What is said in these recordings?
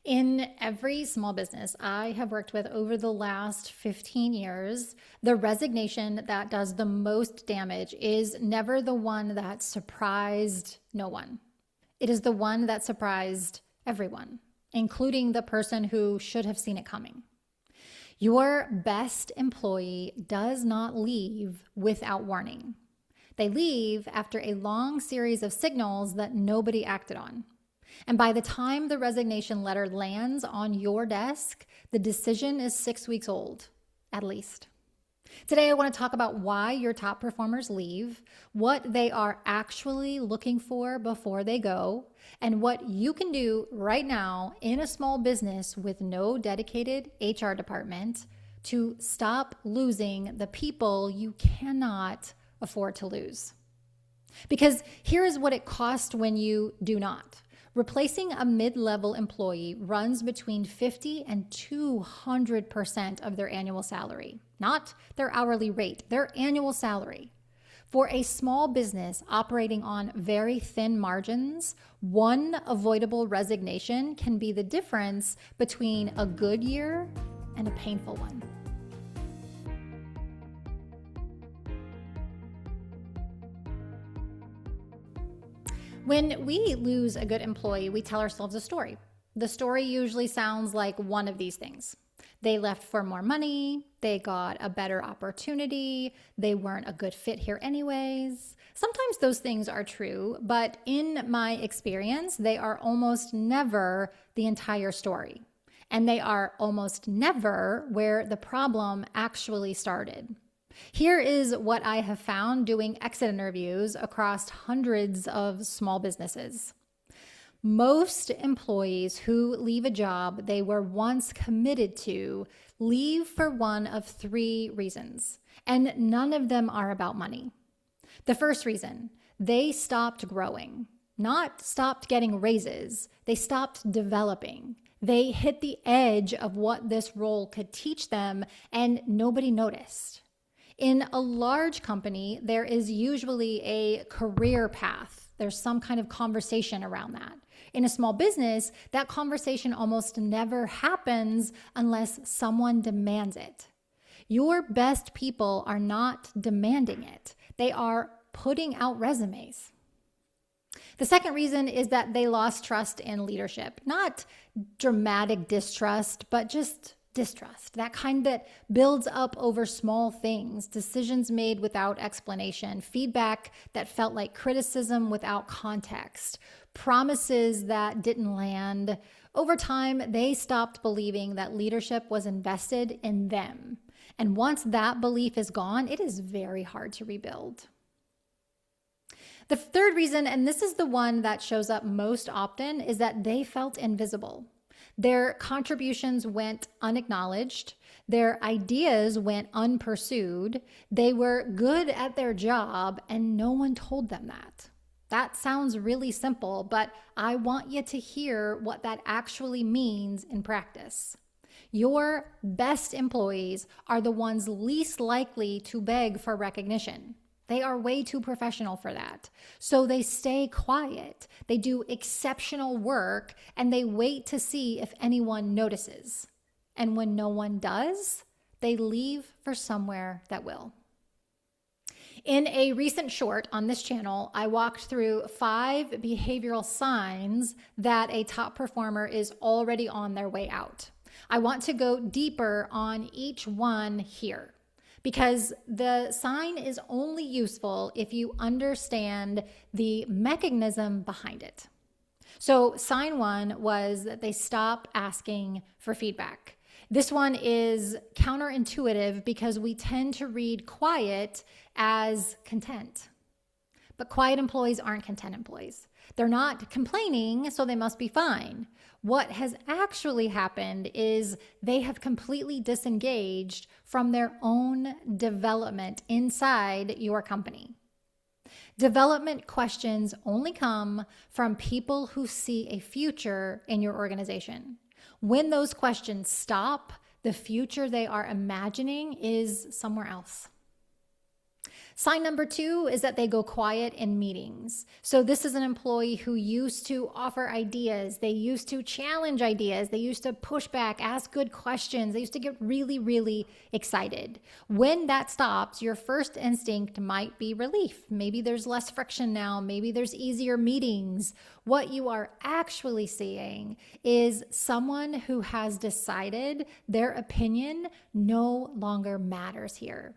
In every small business I have worked with over the last 15 years, the resignation that does the most damage is never the one that surprised no one. It is the one that surprised everyone, including the person who should have seen it coming. Your best employee does not leave without warning. They leave after a long series of signals that nobody acted on. And by the time the resignation letter lands on your desk, the decision is 6 weeks old, at least. Today, I want to talk about why your top performers leave, what they are actually looking for before they go, and what you can do right now in a small business with no dedicated HR department to stop losing the people you cannot afford to lose. Because here is what it costs when you do not. Replacing a mid-level employee runs between 50 and 200% of their annual salary, not their hourly rate, their annual salary. For a small business operating on very thin margins, one avoidable resignation can be the difference between a good year and a painful one. When we lose a good employee, we tell ourselves a story. The story usually sounds like one of these things. They left for more money, they got a better opportunity, they weren't a good fit here anyways. Sometimes those things are true, but in my experience, they are almost never the entire story. And they are almost never where the problem actually started. Here is what I have found doing exit interviews across hundreds of small businesses. Most employees who leave a job they were once committed to leave for one of three reasons, and none of them are about money. The first reason, they stopped growing, not stopped getting raises, they stopped developing. They hit the edge of what this role could teach them, and nobody noticed. In a large company, there is usually a career path. There's some kind of conversation around that. In a small business, that conversation almost never happens unless someone demands it. Your best people are not demanding it. They are putting out resumes. The second reason is that they lost trust in leadership. Not dramatic distrust, but just distrust, that kind that builds up over small things, decisions made without explanation, feedback that felt like criticism without context, promises that didn't land. Over time, they stopped believing that leadership was invested in them. And once that belief is gone, it is very hard to rebuild. The third reason, and this is the one that shows up most often, is that they felt invisible. Their contributions went unacknowledged. Their ideas went unpursued. They were good at their job and no one told them that. That sounds really simple, but I want you to hear what that actually means in practice. Your best employees are the ones least likely to beg for recognition. They are way too professional for that. So they stay quiet, they do exceptional work, and they wait to see if anyone notices. And when no one does, they leave for somewhere that will. In a recent short on this channel, I walked through 5 behavioral signs that a top performer is already on their way out. I want to go deeper on each one here, because the sign is only useful if you understand the mechanism behind it. So sign 1 was that they stop asking for feedback. This one is counterintuitive because we tend to read quiet as content. But quiet employees aren't content employees. They're not complaining, so they must be fine. What has actually happened is they have completely disengaged from their own development inside your company. Development questions only come from people who see a future in your organization. When those questions stop, the future they are imagining is somewhere else. Sign number 2 is that they go quiet in meetings. So this is an employee who used to offer ideas. They used to challenge ideas. They used to push back, ask good questions. They used to get really, really excited. When that stops, your first instinct might be relief. Maybe there's less friction now. Maybe there's easier meetings. What you are actually seeing is someone who has decided their opinion no longer matters here.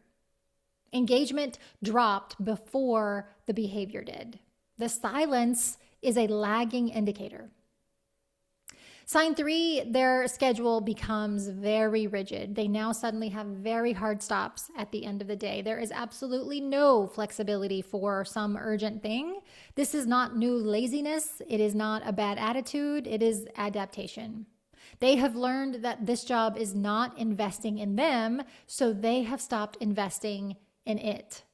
Engagement dropped before the behavior did. The silence is a lagging indicator. Sign 3, their schedule becomes very rigid. They now suddenly have very hard stops at the end of the day. There is absolutely no flexibility for some urgent thing. This is not new laziness. It is not a bad attitude. It is adaptation. They have learned that this job is not investing in them, so they have stopped investing in it.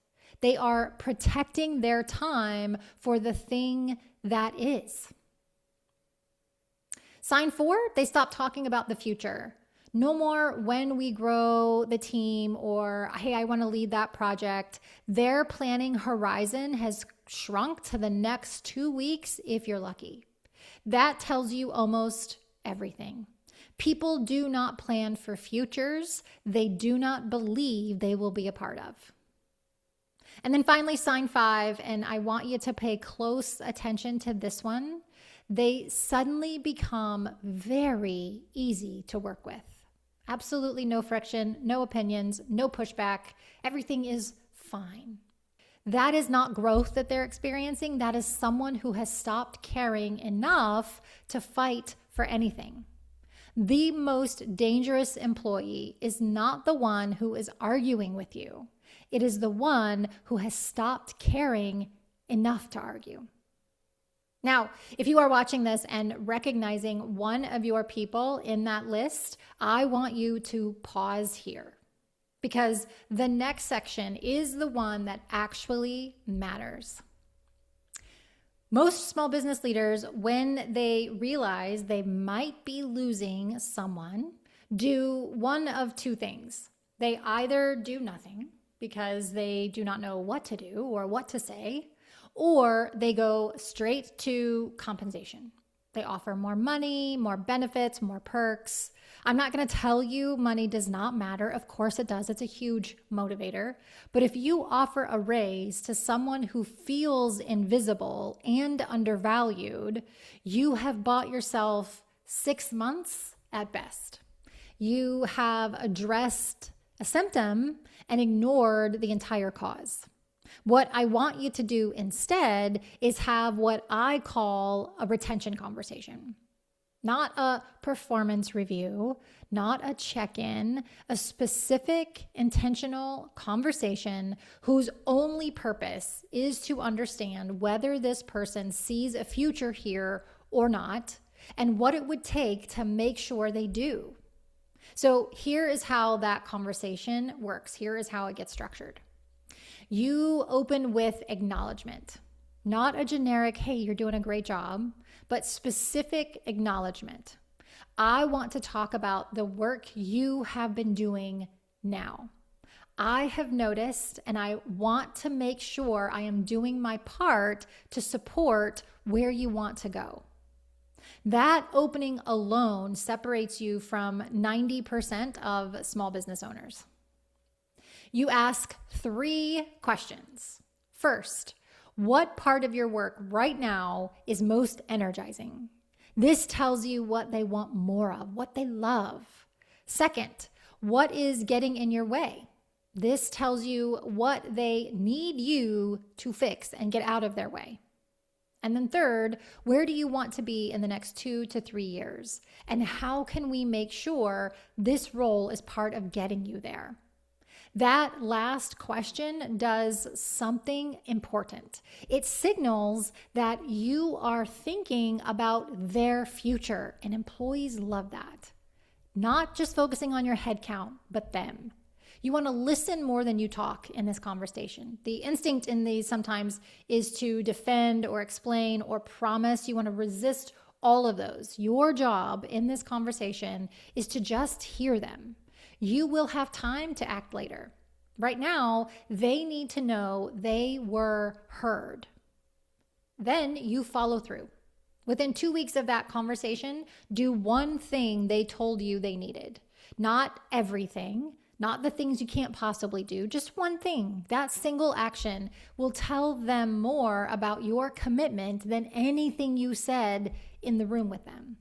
They are protecting their time for the thing that is. Sign 4, they stop talking about the future. No more when we grow the team or, hey, I want to lead that project. Their planning horizon has shrunk to the next 2 weeks if you're lucky. That tells you almost everything. People do not plan for futures they do not believe they will be a part of. And then finally, sign 5, and I want you to pay close attention to this one. They suddenly become very easy to work with. Absolutely no friction, no opinions, no pushback. Everything is fine. That is not growth that they're experiencing. That is someone who has stopped caring enough to fight for anything. The most dangerous employee is not the one who is arguing with you. It is the one who has stopped caring enough to argue. Now, if you are watching this and recognizing one of your people in that list, I want you to pause here because the next section is the one that actually matters. Most small business leaders, when they realize they might be losing someone, do one of 2 things. They either do nothing because they do not know what to do or what to say, or they go straight to compensation. They offer more money, more benefits, more perks. I'm not going to tell you money does not matter. Of course it does. It's a huge motivator. But if you offer a raise to someone who feels invisible and undervalued, you have bought yourself 6 months at best. You have addressed a symptom and ignored the entire cause. What I want you to do instead is have what I call a retention conversation. Not a performance review, not a check-in, a specific intentional conversation whose only purpose is to understand whether this person sees a future here or not, and what it would take to make sure they do. So here is how that conversation works. Here is how it gets structured. You open with acknowledgement, not a generic, hey, you're doing a great job, but specific acknowledgement. I want to talk about the work you have been doing now. I have noticed and I want to make sure I am doing my part to support where you want to go. That opening alone separates you from 90% of small business owners. You ask 3 questions. First, what part of your work right now is most energizing? This tells you what they want more of, what they love. Second, what is getting in your way? This tells you what they need you to fix and get out of their way. And then third, where do you want to be in the next 2 to 3 years? And how can we make sure this role is part of getting you there? That last question does something important. It signals that you are thinking about their future, and employees love that. Not just focusing on your headcount, but them. You want to listen more than you talk in this conversation. The instinct in these sometimes is to defend or explain or promise. You want to resist all of those. Your job in this conversation is to just hear them. You will have time to act later. Right now, they need to know they were heard. Then you follow through. Within 2 weeks of that conversation, do one thing they told you they needed. Not everything, not the things you can't possibly do, just one thing. That single action will tell them more about your commitment than anything you said in the room with them.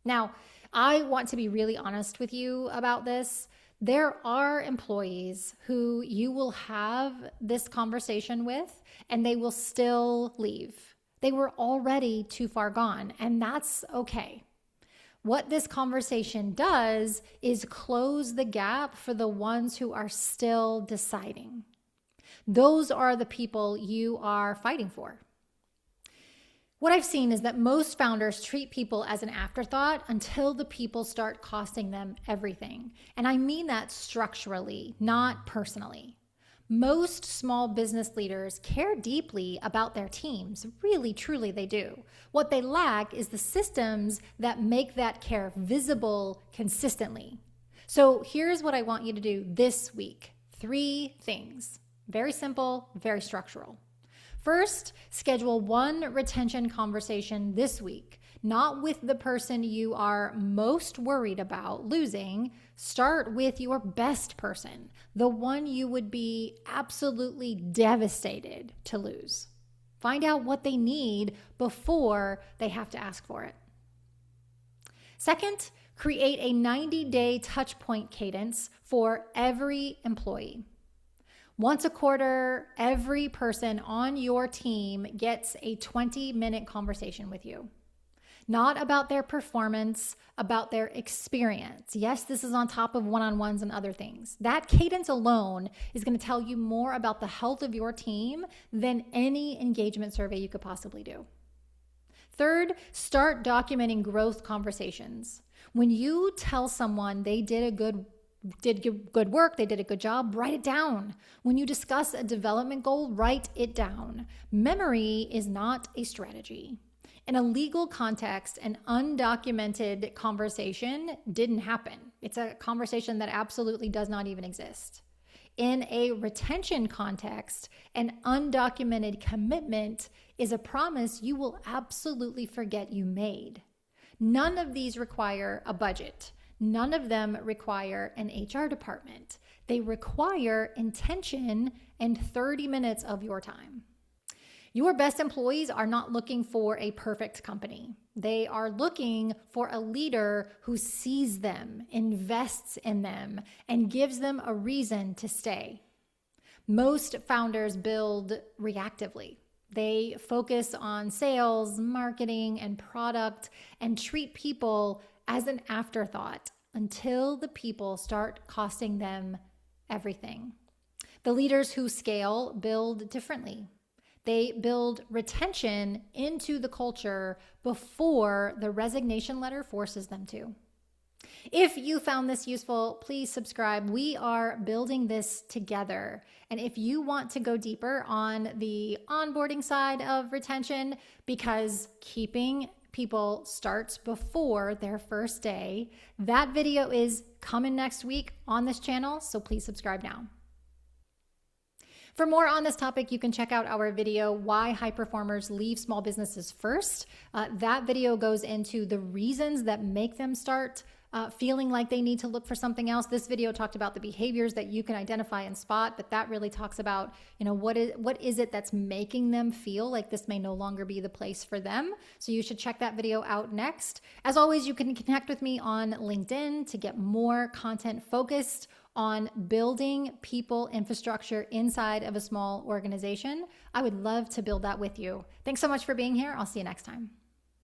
Now, I want to be really honest with you about this. There are employees who you will have this conversation with and they will still leave. They were already too far gone, and that's okay. What this conversation does is close the gap for the ones who are still deciding. Those are the people you are fighting for. What I've seen is that most founders treat people as an afterthought until the people start costing them everything. And I mean that structurally, not personally. Most small business leaders care deeply about their teams. Really, truly, they do. What they lack is the systems that make that care visible consistently. So here's what I want you to do this week. 3 things. Very simple, very structural. First, schedule one retention conversation this week, not with the person you are most worried about losing. Start with your best person, the one you would be absolutely devastated to lose. Find out what they need before they have to ask for it. Second, create a 90-day touchpoint cadence for every employee. Once a quarter, every person on your team gets a 20-minute conversation with you. Not about their performance, about their experience. Yes, this is on top of one-on-ones and other things. That cadence alone is going to tell you more about the health of your team than any engagement survey you could possibly do. Third, start documenting growth conversations. When you tell someone they did good work, they did a good job, write it down. When you discuss a development goal, write it down. Memory is not a strategy. In a legal context, an undocumented conversation didn't happen. It's a conversation that absolutely does not even exist. In a retention context, an undocumented commitment is a promise you will absolutely forget you made. None of these require a budget. None of them require an HR department. They require intention and 30 minutes of your time. Your best employees are not looking for a perfect company. They are looking for a leader who sees them, invests in them, and gives them a reason to stay. Most founders build reactively. They focus on sales, marketing, and product, and treat people as an afterthought until the people start costing them everything. The leaders who scale build differently. They build retention into the culture before the resignation letter forces them to. If you found this useful, please subscribe. We are building this together. And if you want to go deeper on the onboarding side of retention, because keeping people starts before their first day, that video is coming next week on this channel. So please subscribe now. For more on this topic, you can check out our video, Why High Performers Leave Small Businesses First. That video goes into the reasons that make them start feeling like they need to look for something else. This video talked about the behaviors that you can identify and spot, but that really talks about, what is it that's making them feel like this may no longer be the place for them. So you should check that video out next. As always, you can connect with me on LinkedIn to get more content focused on building people infrastructure inside of a small organization. I would love to build that with you. Thanks so much for being here. I'll see you next time.